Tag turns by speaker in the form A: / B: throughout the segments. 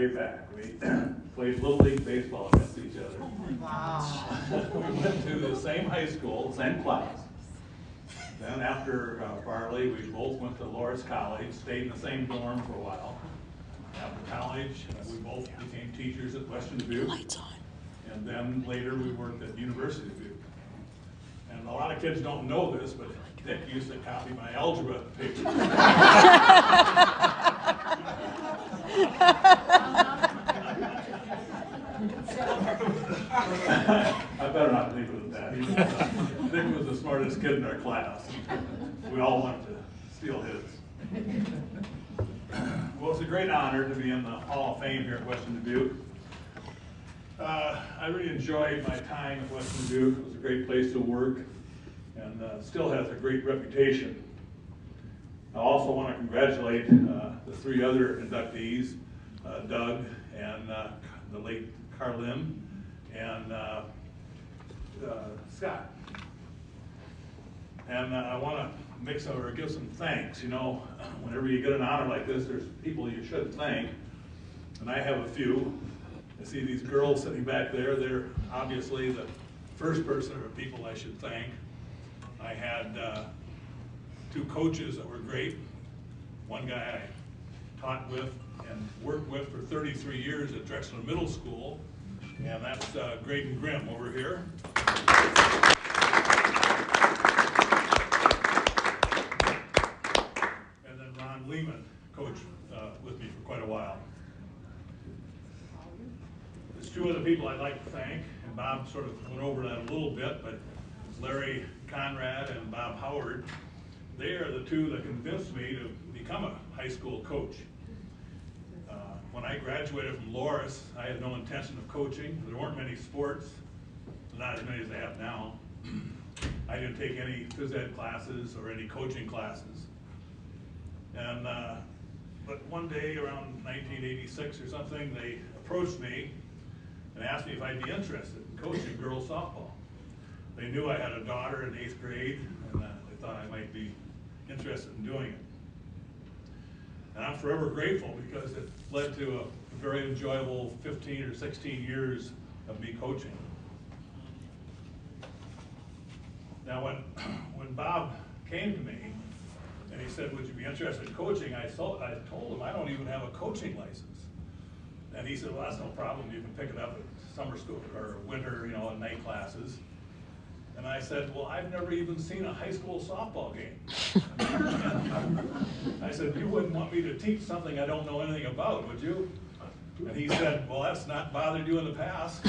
A: way back. We played Little League Baseball against each other.
B: Wow.
A: We went to the same high school, same class. Then after Farley, we both went to Loras College, stayed in the same dorm for a while. After college, we both became teachers at Western Dubuque.
C: Lights on.
A: And then later we worked at University of Dubuque. And a lot of kids don't know this, but Dick used to copy my algebra papers. I better not leave it at that. Dick was the smartest kid in our class. We all wanted to steal his. Well, it's a great honor to be in the Hall of Fame here at Western Dubuque. I really enjoyed my time at Western Dubuque. It was a great place to work and still has a great reputation. I also want to congratulate the three other inductees, Doug and the late Carlin and Scott. And I want to give some thanks. You know, whenever you get an honor like this, there's people you should thank, and I have a few. I see these girls sitting back there. They're obviously the first person or people I should thank. I had two coaches that were great. One guy I taught with and worked with for 33 years at Drexler Middle School, and that's Graydon Grimm over here. And then Ron Lehman coached with me for quite a while. There's two other people I'd like to thank, and Bob sort of went over that a little bit, but Larry Conrad and Bob Howard, they are the two that convinced me to become a high school coach. When I graduated from Loras, I had no intention of coaching. There weren't many sports, not as many as they have now. I didn't take any phys ed classes or any coaching classes. And but one day around 1986 or something, they approached me and asked me if I'd be interested in coaching girls softball. They knew I had a daughter in 8th grade, and they thought I might be interested in doing it. And I'm forever grateful because it led to a very enjoyable 15 or 16 years of me coaching. Now when Bob came to me and he said, would you be interested in coaching, I told him I don't even have a coaching license. And he said, well, that's no problem, you can pick it up at summer school or winter, you know, at night classes. And I said, well, I've never even seen a high school softball game. I said, you wouldn't want me to teach something I don't know anything about, would you? And he said, well, that's not bothered you in the past.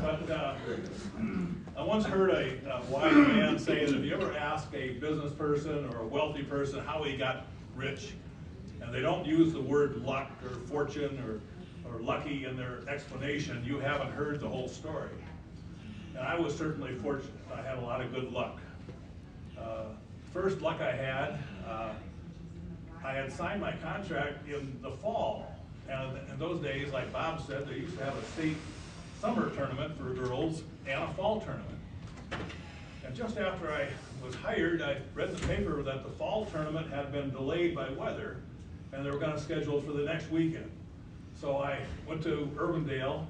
A: But I once heard a wise man say that if you ever ask a business person or a wealthy person how he got rich, and they don't use the word luck or fortune or lucky in their explanation, you haven't heard the whole story. And I was certainly fortunate. I had a lot of good luck. First luck I had signed my contract in the fall. And in those days, like Bob said, they used to have a state summer tournament for girls and a fall tournament. And just after I was hired, I read the paper that the fall tournament had been delayed by weather, and they were going to schedule it for the next weekend. So I went to Urbandale,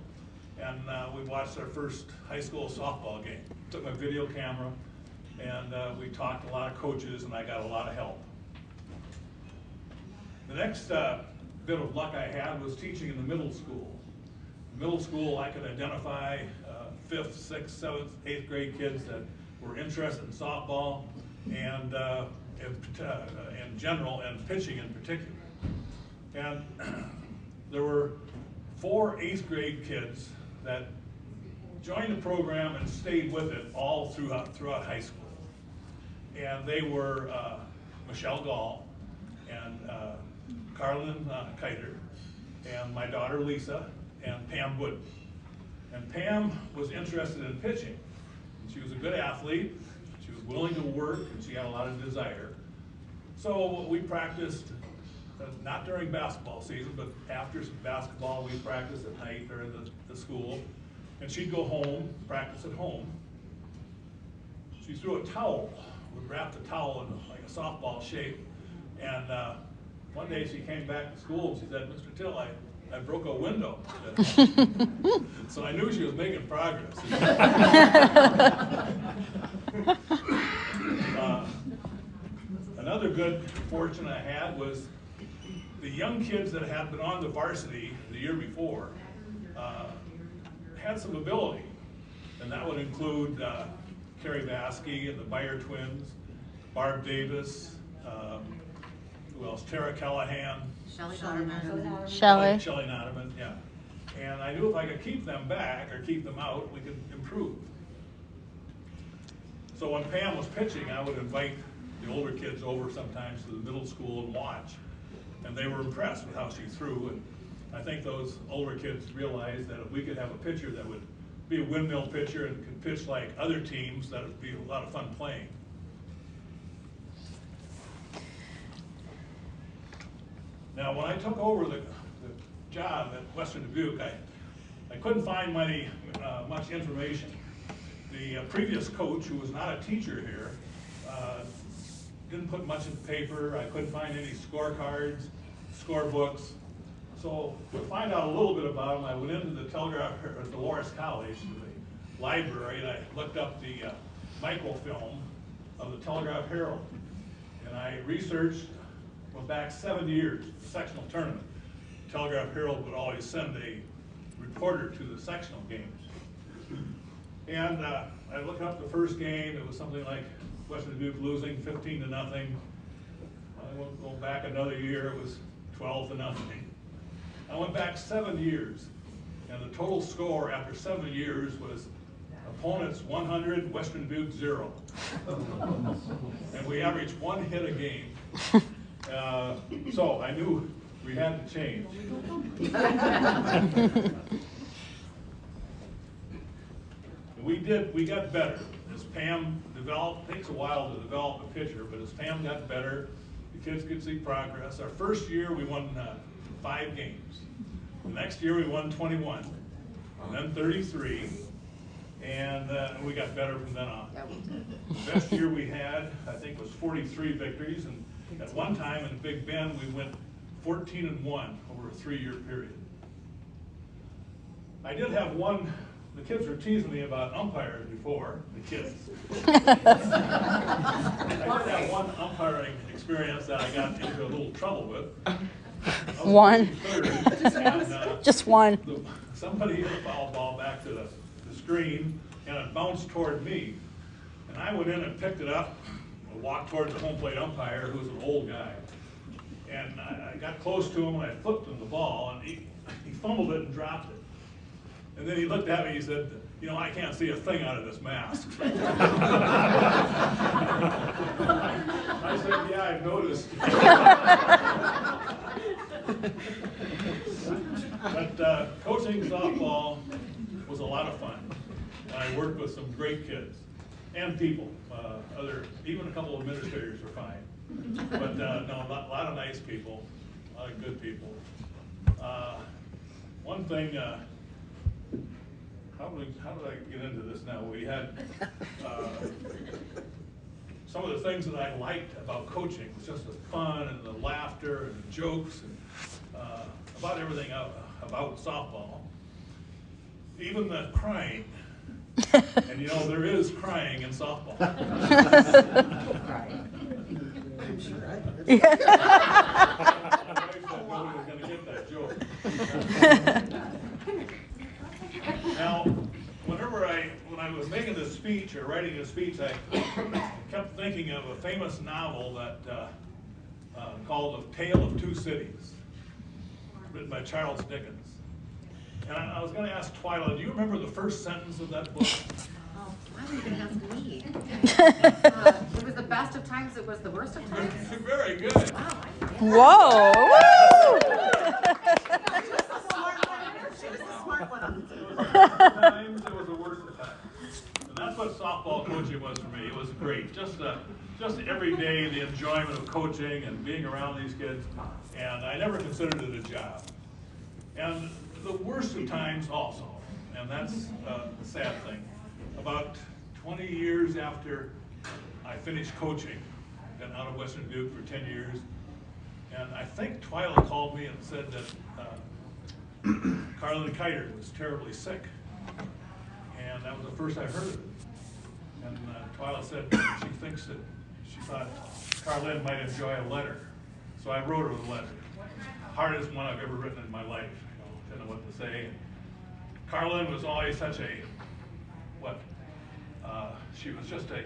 A: and we watched our first high school softball game. Took my video camera, and we talked to a lot of coaches, and I got a lot of help. The next bit of luck I had was teaching in the middle school. Middle school, I could identify 5th, 6th, 7th, 8th grade kids that were interested in softball and in general, and pitching in particular. And there were 4 8th grade kids that joined the program and stayed with it all throughout high school. And they were Michelle Gall and Carlin Kiter and my daughter Lisa and Pam Wood. And Pam was interested in pitching. And she was a good athlete, she was willing to work, and she had a lot of desire. So we practiced, not during basketball season, but after basketball we practiced at night during the school. And she'd go home, practice at home. She threw a towel would wrap the towel in like a softball shape. And one day she came back to school and she said, "Mr. Till, I broke a window." So I knew she was making progress. Another good fortune I had was the young kids that had been on the varsity the year before had some ability. And that would include Carrie Vasky and the Beyer twins, Barb Davis, who else? Tara Callahan.
B: Shelley Noderman.
C: Shelley
A: Noderman, yeah. And I knew if I could keep them back or keep them out, we could improve. So when Pam was pitching, I would invite the older kids over sometimes to the middle school and watch. And they were impressed with how she threw. And I think those older kids realized that if we could have a pitcher that would be a windmill pitcher and could pitch like other teams, that would be a lot of fun playing. Now, when I took over the job at Western Dubuque, I couldn't find much information. The previous coach, who was not a teacher here, didn't put much in the paper. I couldn't find any scorecards, scorebooks. So to find out a little bit about him, I went into the Telegraph, or Dolores College, the library, and I looked up the microfilm of the Telegraph Herald. And I researched, went back 7 years, the sectional tournament. The Telegraph Herald would always send a reporter to the sectional games. And I looked up the first game. It was something like Western Dubuque losing 15-0. I went go back another year. It was 12-0. I went back 7 years, and the total score after 7 years was opponents 100, Western Dubuque 0. And we averaged 1 hit a game. So I knew we had to change. We got better. As Pam developed, it takes a while to develop a pitcher, but as Pam got better, the kids could see progress. Our first year we won 5 games. The next year we won 21, and then 33, and we got better from then on. The best year we had, I think, was 43 victories, and at one time in Big Bend we went 14-1 over a 3-year period. I did have one. The kids were teasing me about umpires before, the kids. I did have one umpiring experience that I got into a little trouble with.
C: One. Just one.
A: Somebody hit a foul ball back to the screen, and it bounced toward me. And I went in and picked it up and walked towards the home plate umpire, who was an old guy. And I got close to him, and I flipped him the ball, and he fumbled it and dropped it. And then he looked at me and he said, "You know, I can't see a thing out of this mask." I said, "Yeah, I've noticed." But coaching softball was a lot of fun. I worked with some great kids and people. Even a couple of administrators were fine. But no, a lot of nice people, a lot of good people. One thing, how did I get into this now? We had some of the things that I liked about coaching was just the fun and the laughter and the jokes and about everything about softball. Even the crying. And you know, there is crying in softball.
B: I'm sure I did.
A: My wife said nobody was going to get that joke. Now, when I was making this speech or writing this speech, I kept thinking of a famous novel that called The Tale of Two Cities, written by Charles Dickens. And I was going to ask Twyla, do you remember the first sentence of that book?
B: Oh, why would you even ask me? It was the best of times, it was the worst of times.
A: Very good.
B: Wow.
C: Whoa! Woo!
B: She was the smart one on the team.
A: Times it was the worst of times. And that's what softball coaching was for me. It was great. Just every day, the enjoyment of coaching and being around these kids. And I never considered it a job. And the worst of times also, and that's the sad thing. About 20 years after I finished coaching, been out of Western Dubuque for 10 years, and I think Twyla called me and said that Carlin Kiter was terribly sick, and that was the first I heard of it. And Twyla said she thinks that she thought Carlin might enjoy a letter, so I wrote her a letter. Hardest one I've ever written in my life. Didn't know what to say. Carlin was always such a, she was just a,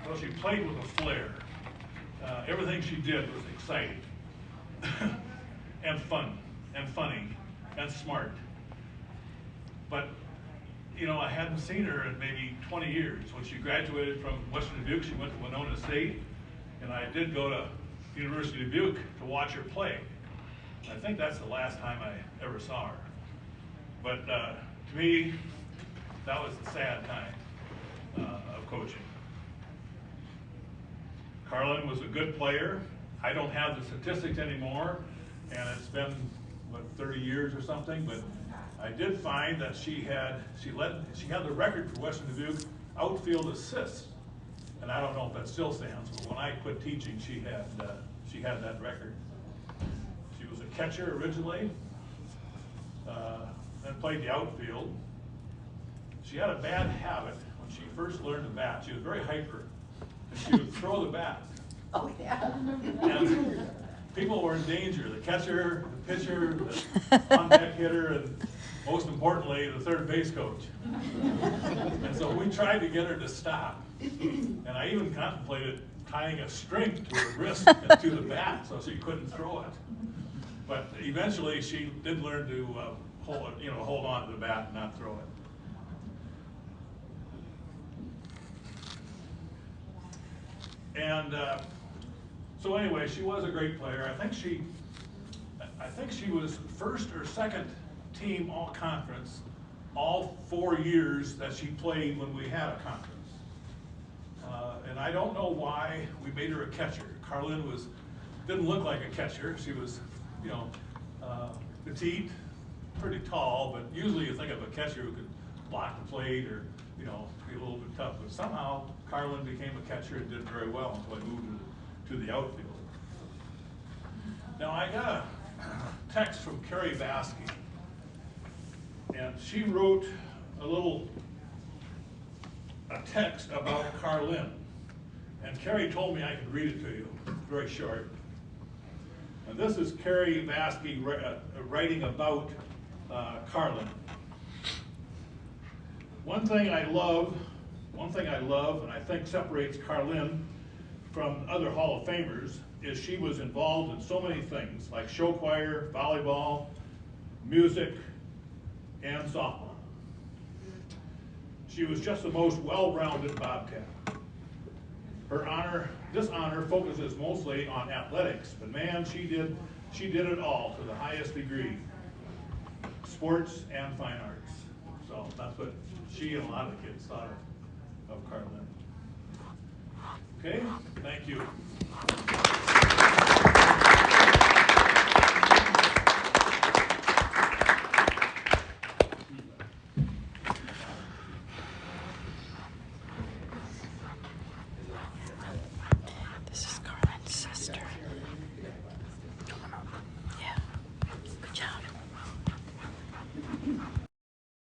A: well, she played with a flair. Everything she did was exciting and fun and funny and smart. But, you know, I hadn't seen her in maybe 20 years. When she graduated from Western Dubuque, she went to Winona State, and I did go to University of Dubuque to watch her play. I think that's the last time I ever saw her. But to me, that was the sad time of coaching. Carlin was a good player. I don't have the statistics anymore, and it's been, what, 30 years or something, but I did find that she had the record for Western Dubuque outfield assists, and I don't know if that still stands, but when I quit teaching, she had that record. She was a catcher originally, then played the outfield. She had a bad habit when she first learned to bat. She was very hyper, and she would throw the bat.
B: Oh, yeah.
A: And people were in danger, the catcher, the pitcher, the on-deck hitter, and most importantly, the third base coach. And so we tried to get her to stop. And I even contemplated tying a string to her wrist and to the bat so she couldn't throw it. But eventually she did learn to hold on to the bat and not throw it. And so anyway, she was a great player. I think she was first or second team all conference all 4 years that she played when we had a conference. And I don't know why we made her a catcher. Carlin didn't look like a catcher. She was, petite, pretty tall, but usually you think of a catcher who could block the plate or, be a little bit tough. But somehow Carlin became a catcher and did very well until I moved to the outfield. Now I got a text from Carrie Baskey, and she wrote a text about Carlin. And Carrie told me I could read it to you. It's very short. And this is Carrie Baskey writing about Carlin. One thing I love, and I think separates Carlin from other Hall of Famers, is she was involved in so many things, like show choir, volleyball, music, and softball. She was just the most well-rounded Bobcat. This honor focuses mostly on athletics, but man, she did it all to the highest degree. Sports and fine arts. So that's what she and a lot of the kids thought of Carlin. Okay, thank you.